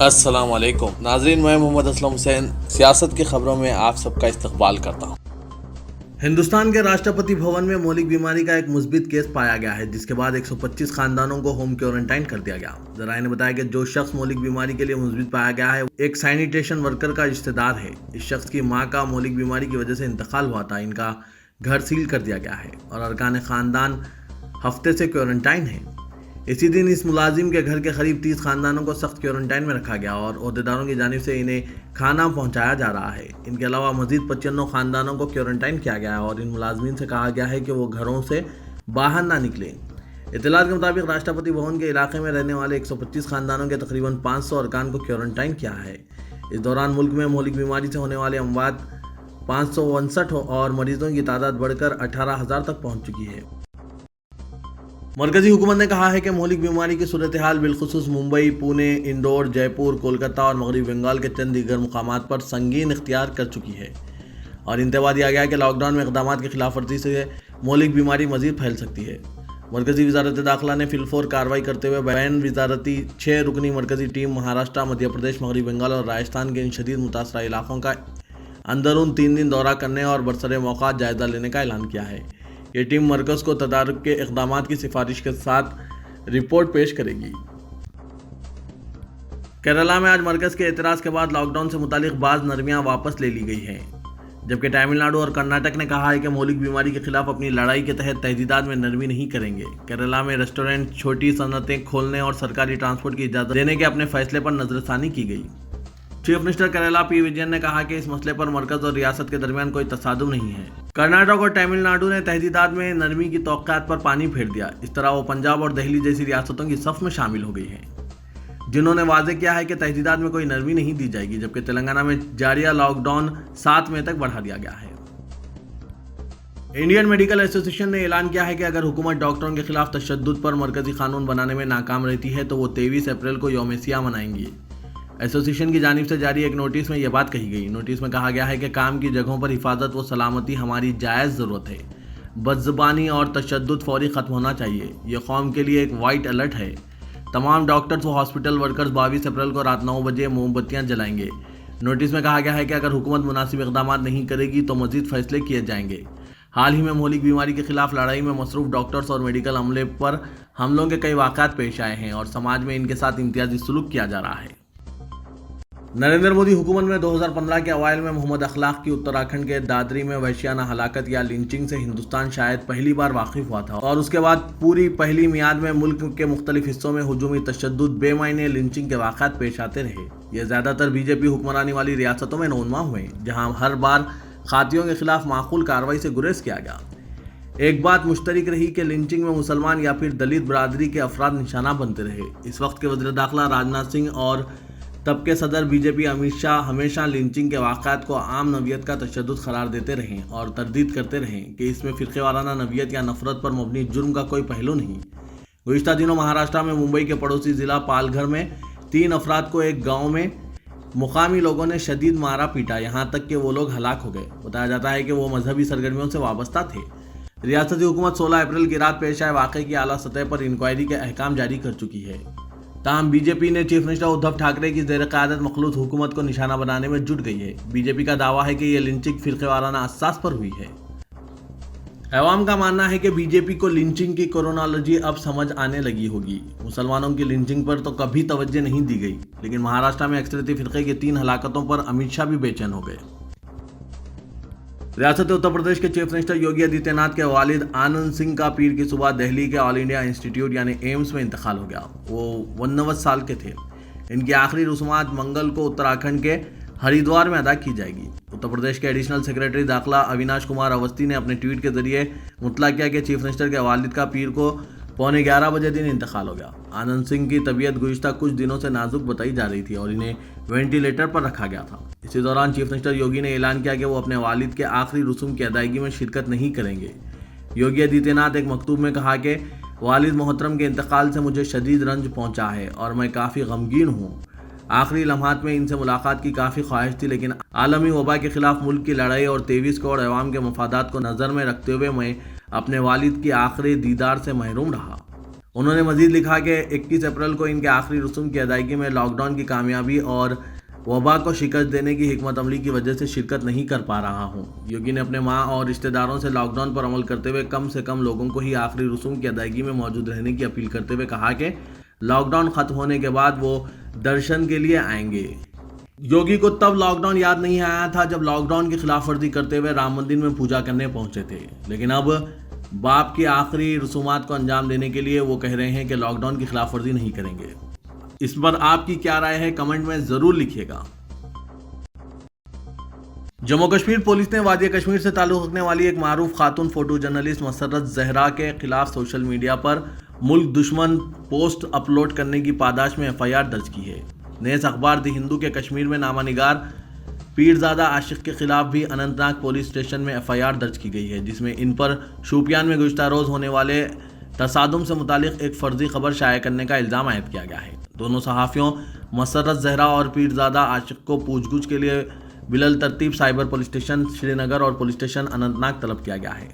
السلام علیکم ناظرین، میں محمد اسلم حسین سیاست کی خبروں میں آپ سب کا استقبال کرتا ہوں۔ ہندوستان کے راشٹرپتی بھون میں مہلک بیماری کا ایک مثبت کیس پایا گیا ہے، جس کے بعد 125 خاندانوں کو ہوم کوارنٹائن کر دیا گیا۔ ذرائع نے بتایا کہ جو شخص مہلک بیماری کے لیے مثبت پایا گیا ہے ایک سینیٹیشن ورکر کا رشتہ دار ہے۔ اس شخص کی ماں کا مہلک بیماری کی وجہ سے انتقال ہوا تھا۔ ان کا گھر سیل کر دیا گیا ہے اور ارکان خاندان ہفتے سے کوارنٹائن ہیں۔ اسی دن اس ملازم کے گھر کے قریب 30 خاندانوں کو سخت کوارنٹائن میں رکھا گیا اور عہدیداروں کی جانب سے انہیں کھانا پہنچایا جا رہا ہے۔ ان کے علاوہ مزید 95 خاندانوں کو کوارنٹائن کیا گیا ہے اور ان ملازمین سے کہا گیا ہے کہ وہ گھروں سے باہر نہ نکلیں۔ اطلاعات کے مطابق راشٹرپتی بھون کے علاقے میں رہنے والے 125 خاندانوں کے تقریباً 500 ارکان کو کوارنٹائن کیا ہے۔ اس دوران ملک میں مہلک بیماری سے ہونے والے اموات 559 اور مریضوں کی تعداد بڑھ کر 18,000 تک پہنچ چکی ہے۔ مرکزی حکومت نے کہا ہے کہ مہلک بیماری کی صورتحال بالخصوص ممبئی، پونے، اندور، جے پور، کولکتہ اور مغربی بنگال کے چند دیگر مقامات پر سنگین اختیار کر چکی ہے اور انتباہ دیا گیا کہ لاک ڈاؤن میں اقدامات کی خلاف ورزی سے مہلک بیماری مزید پھیل سکتی ہے۔ مرکزی وزارت داخلہ نے فی الفور کارروائی کرتے ہوئے بین وزارتی 6 رکنی مرکزی ٹیم مہاراشٹر، مدھیہ پردیش، مغربی بنگال اور راجستھان کے ان شدید متاثرہ علاقوں کا اندرون 3 دن دورہ کرنے اور برسر موقع جائزہ لینے کا اعلان کیا ہے۔ یہ ٹیم مرکز کو تدارک کے اقدامات کی سفارش کے ساتھ رپورٹ پیش کرے گی۔ کیرالہ میں آج مرکز کے اعتراض کے بعد لاک ڈاؤن سے متعلق بعض نرمیاں واپس لے لی گئی ہیں، جبکہ تمل ناڈو اور کرناٹک نے کہا ہے کہ مہلک بیماری کے خلاف اپنی لڑائی کے تحت تجدیدات میں نرمی نہیں کریں گے۔ کیرالہ میں ریسٹورنٹ، چھوٹی صنعتیں کھولنے اور سرکاری ٹرانسپورٹ کی اجازت دینے کے اپنے فیصلے پر نظر ثانی کی گئی۔ چیف منسٹر کیرالہ پی وجین نے کہا کہ اس مسئلے پر مرکز اور ریاست کے درمیان کوئی تصادم نہیں ہے۔ کرناٹک اور تمل ناڈو نے تحدیدات میں نرمی کی توقعات پر پانی پھیر دیا۔ اس طرح وہ پنجاب اور دہلی جیسی ریاستوں کی صف میں شامل ہو گئی ہیں، جنہوں نے واضح کیا ہے کہ تحدیدات میں کوئی نرمی نہیں دی جائے گی، جبکہ تلنگانہ میں جاریہ لاک ڈاؤن 7 مئی تک بڑھا دیا گیا ہے۔ انڈین میڈیکل ایسوسی ایشن نے اعلان کیا ہے کہ اگر حکومت ڈاکٹروں کے خلاف تشدد پر مرکزی قانون بنانے میں ناکام رہتی ہے تو وہ 23 اپریل کو یوم سیاہ منائیں گی۔ ایسوسی ایشن کی جانب سے جاری ایک نوٹس میں یہ بات کہی گئی۔ نوٹس میں کہا گیا ہے کہ کام کی جگہوں پر حفاظت و سلامتی ہماری جائز ضرورت ہے۔ بدزبانی اور تشدد فوری ختم ہونا چاہیے۔ یہ قوم کے لیے ایک وائٹ الرٹ ہے۔ تمام ڈاکٹرز و ہاسپٹل ورکرز 22 اپریل کو رات 9 بجے موم بتیاں جلائیں گے۔ نوٹس میں کہا گیا ہے کہ اگر حکومت مناسب اقدامات نہیں کرے گی تو مزید فیصلے کیے جائیں گے۔ حال ہی میں مہلک بیماری کے خلاف لڑائی میں مصروف ڈاکٹرز اور میڈیکل عملے پر حملوں کے کئی واقعات پیش آئے ہیں اور سماج میں ان کے ساتھ امتیازی سلوک کیا جا رہا ہے۔ نریندر مودی حکومت میں 2015 کے اوائل میں محمد اخلاق کی اتراکھنڈ کے دادری میں وحشیانہ ہلاکت یا لنچنگ سے ہندوستان شاید پہلی بار واقف ہوا تھا اور اس کے بعد پوری پہلی میعاد میں ملک کے مختلف حصوں میں ہجومی تشدد، بے معنی لنچنگ کے واقعات پیش آتے رہے۔ یہ زیادہ تر بی جے پی حکمرانی والی ریاستوں میں رونما ہوئے، جہاں ہر بار خاطیوں کے خلاف معقول کارروائی سے گریز کیا گیا۔ ایک بات مشترک رہی کہ لنچنگ میں مسلمان یا پھر دلت برادری کے افراد نشانہ بنتے رہے۔ اس وقت کے وزیر داخلہ راجناتھ سنگھ اور تب کے صدر بی جے پی امت شاہ ہمیشہ لنچنگ کے واقعات کو عام نوعیت کا تشدد قرار دیتے رہے اور تردید کرتے رہے کہ اس میں فرقے وارانہ نوعیت یا نفرت پر مبنی جرم کا کوئی پہلو نہیں۔ گزشتہ دنوں مہاراشٹر میں ممبئی کے پڑوسی ضلع پال گھر میں 3 افراد کو ایک گاؤں میں مقامی لوگوں نے شدید مارا پیٹا، یہاں تک کہ وہ لوگ ہلاک ہو گئے۔ بتایا جاتا ہے کہ وہ مذہبی سرگرمیوں سے وابستہ تھے۔ ریاستی حکومت 16 اپریل کی رات پیش آئے واقعے کی اعلیٰ سطح پر انکوائری کے احکام جاری کر چکی ہے۔ تاہم بی جے پی نے چیف منسٹر ادھو ٹھاکرے کی زیر قیادت مخلوط حکومت کو نشانہ بنانے میں جٹ گئی ہے۔ بی جے پی کا دعویٰ ہے کہ یہ لنچنگ فرقے وارانہ اساس پر ہوئی ہے۔ عوام کا ماننا ہے کہ بی جے پی کو لنچنگ کی کرونالوجی اب سمجھ آنے لگی ہوگی۔ مسلمانوں کی لنچنگ پر تو کبھی توجہ نہیں دی گئی، لیکن مہاراشٹر میں اکثریتی فرقے کی 3 ہلاکتوں پر امت شاہ بھی بے چین ہو گئے۔ ریاست اتر پردیش کے چیف منسٹر یوگی آدتیہ ناتھ کے والد آنند سنگھ کا پیر کی صبح دہلی کے آل انڈیا انسٹیٹیوٹ یعنی ایمس میں انتقال ہو گیا۔ وہ 89 سال کے تھے۔ ان کی آخری رسومات منگل کو اتراکھنڈ کے ہریدوار میں ادا کی جائے گی۔ اتر پردیش کے ایڈیشنل سیکرٹری داخلہ اویناش کمار اوستھی نے اپنے ٹویٹ کے ذریعے مطلع کیا کہ چیف منسٹر کے والد کا پیر کو 11:15 بجے دن انتقال ہو گیا۔ آنند سنگھ کی طبیعت گزشتہ کچھ دنوں سے نازک بتائی جا رہی تھی اور انہیں وینٹیلیٹر پر رکھا گیا تھا۔ اسی دوران چیف منسٹر یوگی نے اعلان کیا کہ وہ اپنے والد کے آخری رسوم کی ادائیگی میں شرکت نہیں کریں گے۔ یوگی آدتیہ ناتھ ایک مکتوب میں کہا کہ والد محترم کے انتقال سے مجھے شدید رنج پہنچا ہے اور میں کافی غمگین ہوں۔ آخری لمحات میں ان سے ملاقات کی کافی خواہش تھی، لیکن عالمی وبا کے خلاف ملک کی لڑائی اور 23 کروڑ عوام کے مفادات کو نظر میں رکھتے ہوئے میں اپنے والد کی آخری دیدار سے محروم رہا۔ انہوں نے مزید لکھا کہ 21 اپریل کو ان کے آخری رسوم کی ادائیگی میں لاک ڈاؤن کی کامیابی اور وبا کو شکست دینے کی حکمت عملی کی وجہ سے شرکت نہیں کر پا رہا ہوں۔ یوگی نے اپنے ماں اور رشتہ داروں سے لاک ڈاؤن پر عمل کرتے ہوئے کم سے کم لوگوں کو ہی آخری رسوم کی ادائیگی میں موجود رہنے کی اپیل کرتے ہوئے کہا کہ لاک ڈاؤن ختم ہونے کے بعد وہ درشن کے لیے آئیں گے۔ یوگی کو تب لاک ڈاؤن یاد نہیں آیا تھا جب لاک ڈاؤن کی خلاف ورزی کرتے ہوئے رام مندر میں پوجا کرنے پہنچے تھے، لیکن اب باپ کی آخری رسومات کو انجام دینے کے لیے وہ کہہ رہے ہیں کہ لاک ڈاؤن کی خلاف ورزی نہیں کریں گے۔ اس پر آپ کی کیا رائے ہے کمنٹ میں ضرور لکھیے گا۔ جموں کشمیر پولیس نے وادی کشمیر سے تعلق رکھنے والی ایک معروف خاتون فوٹو جرنلسٹ مسرت زہرا کے خلاف سوشل میڈیا پر ملک دشمن پوسٹ اپلوڈ کرنے کی پاداش میں FIR درج کی ہے۔ نیز اخبار دی ہندو کے کشمیر میں نامہ نگار پیرزادہ عاشق کے خلاف بھی اننت ناگ پولیس اسٹیشن میں FIR درج کی گئی ہے، جس میں ان پر شوپیان میں گزشتہ روز ہونے والے تصادم سے متعلق ایک فرضی خبر شائع کرنے کا الزام عائد کیا گیا ہے۔ دونوں صحافیوں مسرت زہرا اور پیرزادہ عاشق کو پوچھ گچھ کے لیے بالترتیب سائبر پولیس اسٹیشن سری نگر اور پولیس اسٹیشن اننت ناگ طلب کیا گیا ہے۔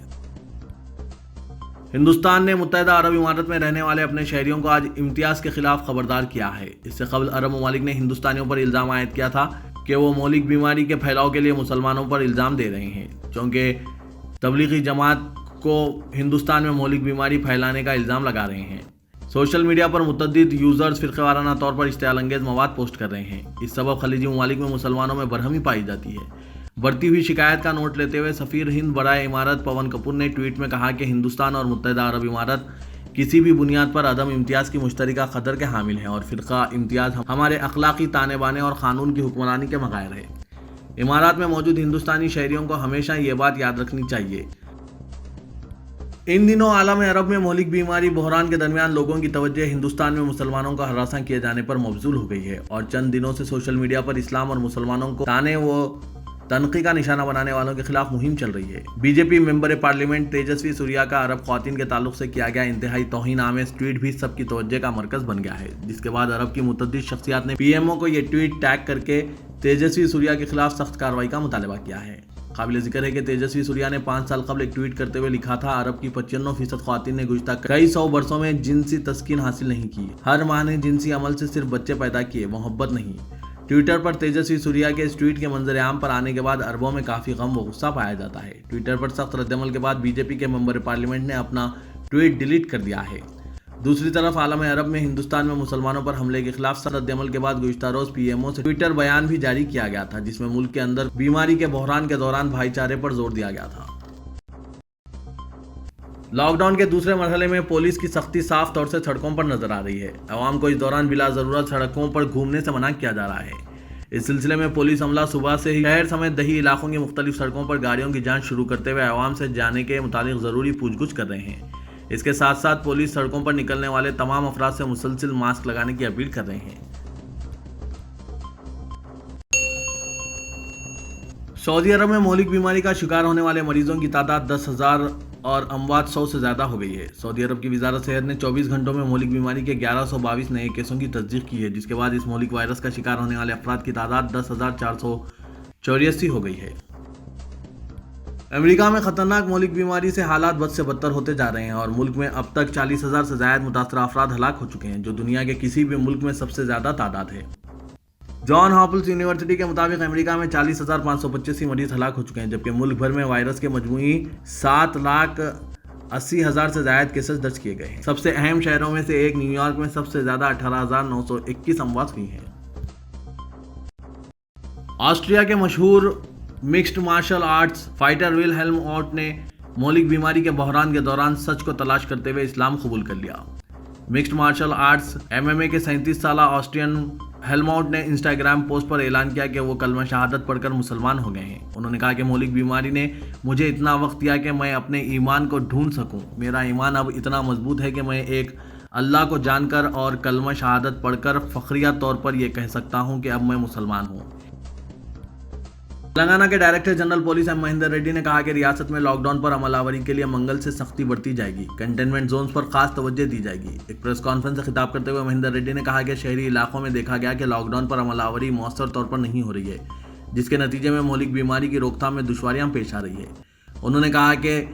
ہندوستان نے متحدہ عرب امارات میں رہنے والے اپنے شہریوں کو آج امتیاز کے خلاف خبردار کیا ہے۔ اس سے قبل عرب ممالک نے ہندوستانیوں پر الزام عائد کیا تھا کہ وہ مہلک بیماری کے پھیلاؤ کے لیے مسلمانوں پر الزام دے رہے ہیں، چونکہ تبلیغی جماعت کو ہندوستان میں مہلک بیماری پھیلانے کا الزام لگا رہے ہیں۔ سوشل میڈیا پر متعدد یوزرز فرقہ وارانہ طور پر اشتعال انگیز مواد پوسٹ کر رہے ہیں۔ اس سبب خلیجی ممالک میں مسلمانوں میں برہمی پائی جاتی ہے۔ بڑھتی ہوئی شکایت کا نوٹ لیتے ہوئے سفیر ہند برائے امارات پون کپور نے ٹویٹ میں کہا کہ ہندوستان اور متحدہ عرب امارات کسی بھی بنیاد پر عدم امتیاز کی مشترکہ قدر کے حامل ہیں اور فرقہ امتیاز ہمارے اخلاقی تانے بانے اور قانون کی حکمرانی کے مغائر ہے۔ امارات میں موجود ہندوستانی شہریوں کو ہمیشہ یہ بات یاد رکھنی چاہیے۔ ان دنوں عالم عرب میں مہلک بیماری بحران کے درمیان لوگوں کی توجہ ہندوستان میں مسلمانوں کا ہراساں کیے جانے پر مبذول ہو گئی ہے اور چند دنوں سے سوشل میڈیا پر اسلام اور مسلمانوں کو تانے و تنقید کا نشانہ بنانے والوں کے خلاف مہم چل رہی ہے۔ بی جے پی ممبر پارلیمنٹ تیجسوی سوریا کا عرب خواتین کے تعلق سے کیا گیا انتہائی توہین آمیز ٹویٹ بھی سب کی توجہ کا مرکز بن گیا ہے، جس کے بعد عرب کی متعدد شخصیات نے PMO کو یہ ٹویٹ ٹیگ کر کے تیجسوی سوریا کے خلاف سخت کارروائی کا مطالبہ کیا ہے۔ قابل ذکر ہے کہ تیجسوی سوریا نے 5 سال قبل ایک ٹویٹ کرتے ہوئے لکھا تھا، عرب کی 95% خواتین نے گزشتہ کئی سو برسوں میں جنسی تسکین حاصل نہیں کی، ہر ماہ نے جنسی عمل سے صرف بچے پیدا کیے، محبت نہیں۔ ٹویٹر پر تیجسوی سوریا کے اس ٹویٹ کے منظر عام پر آنے کے بعد عربوں میں کافی غم و غصہ پایا جاتا ہے۔ ٹویٹر پر سخت رد عمل کے بعد BJP کے ممبر پارلیمنٹ نے اپنا ٹویٹ ڈیلیٹ کر دیا ہے۔ دوسری طرف عالم عرب میں ہندوستان میں مسلمانوں پر حملے کے خلاف سخت رد عمل کے بعد گزشتہ روز PMO سے ٹویٹر بیان بھی جاری کیا گیا تھا، جس میں ملک کے اندر بیماری کے بحران کے دوران بھائی چارے پر زور دیا گیا تھا۔ لاک ڈاؤن کے دوسرے مرحلے میں پولیس کی سختی صاف طور سے سڑکوں پر نظر آ رہی ہے۔ عوام کو اس دوران بلا ضرورت سڑکوں پر گھومنے سے منع کیا جا رہا ہے۔ اس سلسلے میں پولیس عملہ صبح سے ہی شہر سمیت دیہی علاقوں کی مختلف سڑکوں پر گاڑیوں کی جانچ شروع کرتے ہوئے عوام سے جانے کے متعلق ضروری پوچھ گچھ کر رہے ہیں۔ اس کے ساتھ ساتھ پولیس سڑکوں پر نکلنے والے تمام افراد سے مسلسل ماسک لگانے کی اپیل کر رہے ہیں۔ سعودی عرب میں مہلک بیماری کا شکار ہونے والے مریضوں کی تعداد 10,000 اور اموات 100 سے زیادہ ہو گئی ہے۔ سعودی عرب کی وزارت صحت نے 24 گھنٹوں میں مہلک بیماری کے 1122 نئے کیسوں کی تصدیق کی ہے، جس کے بعد اس مہلک وائرس کا شکار ہونے والے افراد کی تعداد 10,484 ہو گئی ہے۔ امریکہ میں خطرناک مہلک بیماری سے حالات بد سے بدتر ہوتے جا رہے ہیں اور ملک میں اب تک 40,000 سے زائد متاثرہ افراد ہلاک ہو چکے ہیں، جو دنیا کے کسی بھی ملک میں سب سے زیادہ تعداد ہے۔ جان ہاپکنس یونیورسٹی کے مطابق امریکہ میں 40,585 مریض ہلاک ہو چکے ہیں، جبکہ ملک بھر میں وائرس کے مجموعی 7,80,000 سے زائد کیسز درج کیے گئے ہیں۔ سب سے اہم شہروں میں سے ایک نیو یارک میں سب سے زیادہ 18,921 اموات ہوئی ہیں۔ آسٹریا کے مشہور mixed martial arts fighter Wilhelm Ott نے مہلک بیماری کے بحران کے دوران سچ کو تلاش کرتے ہوئے اسلام قبول کر لیا۔ مکسڈ مارشل آرٹس MMA کے 37 سالہ آسٹرین ہیلماؤٹ نے انسٹاگرام پوسٹ پر اعلان کیا کہ وہ کلمہ شہادت پڑھ کر مسلمان ہو گئے ہیں۔ انہوں نے کہا کہ مہلک بیماری نے مجھے اتنا وقت دیا کہ میں اپنے ایمان کو ڈھونڈ سکوں۔ میرا ایمان اب اتنا مضبوط ہے کہ میں ایک اللہ کو جان کر اور کلمہ شہادت پڑھ کر فخریہ طور پر یہ کہہ سکتا ہوں کہ اب میں مسلمان ہوں۔ تلنگانہ کے director general police Mahendra ready نے کہا کہ ریاست میں لاک ڈاؤن پر عمل آوری کے لیے منگل سے سختی بڑھتی جائے گی، کنٹینمنٹ زونز پر خاص توجہ دی جائے گی۔ ایک پریس کانفرنس سے خطاب کرتے ہوئے مہندر ریڈی نے کہا کہ شہری علاقوں میں دیکھا گیا کہ لاک ڈاؤن پر عمل آوری مؤثر طور پر نہیں ہو رہی ہے، جس کے نتیجے میں مہلک بیماری کی روک تھام میں دشواریاں پیش آ رہی ہے۔ انہوں نے کہا کہ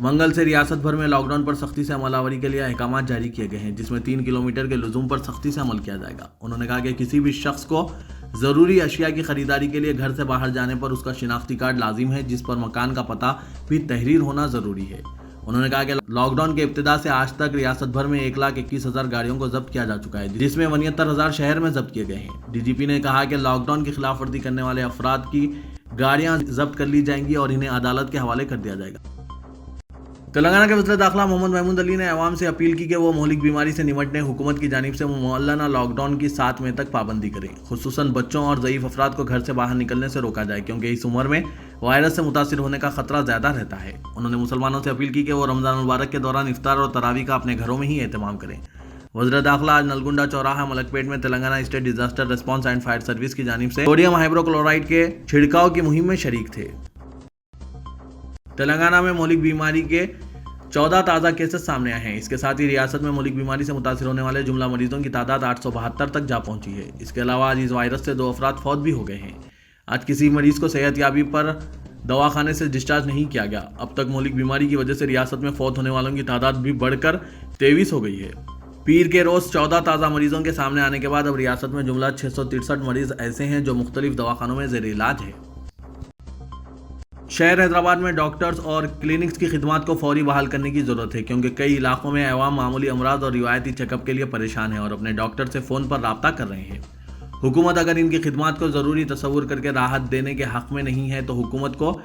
منگل سے ریاست بھر میں لاک ڈاؤن پر سختی سے عمل آوری کے لیے احکامات جاری کیے گئے ہیں، جس میں 3 کلومیٹر کے لزوم پر سختی سے عمل کیا جائے گا۔ انہوں نے کہا کہ کسی بھی شخص کو ضروری اشیاء کی خریداری کے لیے گھر سے باہر جانے پر اس کا شناختی کارڈ لازم ہے، جس پر مکان کا پتہ بھی تحریر ہونا ضروری ہے۔ انہوں نے کہا کہ لاک ڈاؤن کے ابتدا سے آج تک ریاست بھر میں 1,21,000 گاڑیوں کو ضبط کیا جا چکا ہے، جس میں 69,000 شہر میں ضبط کیے گئے ہیں۔ ڈی جی پی نے کہا کہ لاک ڈاؤن کی خلاف ورزی کرنے والے افراد کی گاڑیاں ضبط کر لی جائیں گی اور انہیں عدالت کے حوالے کر دیا جائے گا۔ تلنگانہ کے وزیر داخلہ محمد محمود علی نے عوام سے اپیل کی کہ وہ مہلک بیماری سے نمٹنے حکومت کی جانب سے معلنہ لاک ڈاؤن کی 7 مئی تک پابندی کریں، خصوصاً بچوں اور ضعیف افراد کو گھر سے باہر نکلنے سے روکا جائے، کیونکہ اس عمر میں وائرس سے متاثر ہونے کا خطرہ زیادہ رہتا ہے۔ انہوں نے مسلمانوں سے اپیل کی کہ وہ رمضان المبارک کے دوران افطار اور تراویح کا اپنے گھروں میں ہی اہتمام کریں۔ وزیر داخلہ آج نلگنڈا چوراہا ملک پیٹ میں Telangana state disaster response and fire service کی جانب سے سوڈیم ہائیڈرو کلورائڈ کے چھڑکاؤ کی مہم میں شریک تھے۔ تلنگانہ میں مہلک بیماری کے 14 تازہ کیسز سامنے آئے ہیں۔ اس کے ساتھ ہی ریاست میں مہلک بیماری سے متاثر ہونے والے جملہ مریضوں کی تعداد 872 تک جا پہنچی ہے۔ اس کے علاوہ آج اس وائرس سے 2 افراد فوت بھی ہو گئے ہیں۔ آج کسی مریض کو صحت یابی پر دواخانے سے ڈسچارج نہیں کیا گیا۔ اب تک مہلک بیماری کی وجہ سے ریاست میں فوت ہونے والوں کی تعداد بھی بڑھ کر 23 ہو گئی ہے۔ پیر کے روز 14 تازہ مریضوں کے سامنے آنے کے بعد اب ریاست میں جملہ 663 مریض ایسے ہیں جو مختلف دواخانوں میں زیر علاج ہیں۔ شہر حیدرآباد میں ڈاکٹرز اور کلینکس کی خدمات کو فوری بحال کرنے کی ضرورت ہے، کیونکہ کئی علاقوں میں عوام معمولی امراض اور روایتی چیک اپ کے لیے پریشان ہیں اور اپنے ڈاکٹر سے فون پر رابطہ کر رہے ہیں۔ حکومت اگر ان کی خدمات کو ضروری تصور کر کے راحت دینے کے حق میں نہیں ہے تو حکومت کو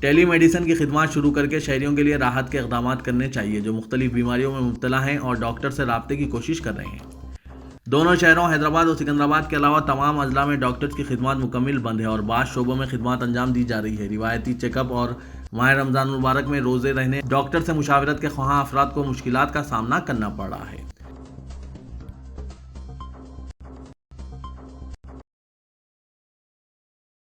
ٹیلی میڈیسن کی خدمات شروع کر کے شہریوں کے لیے راحت کے اقدامات کرنے چاہیے جو مختلف بیماریوں میں مبتلا ہیں اور ڈاکٹر سے رابطے کی کوشش کر رہے ہیں۔ دونوں شہروں حیدرآباد اور سکندرآباد کے علاوہ تمام اضلاع میں ڈاکٹرز کی خدمات مکمل بند ہے اور بعض شعبوں میں خدمات انجام دی جا رہی ہے۔ روایتی چیک اپ اور ماہ رمضان المبارک میں روزے رہنے ڈاکٹر سے مشاورت کے خواہاں افراد کو مشکلات کا سامنا کرنا پڑ رہا ہے۔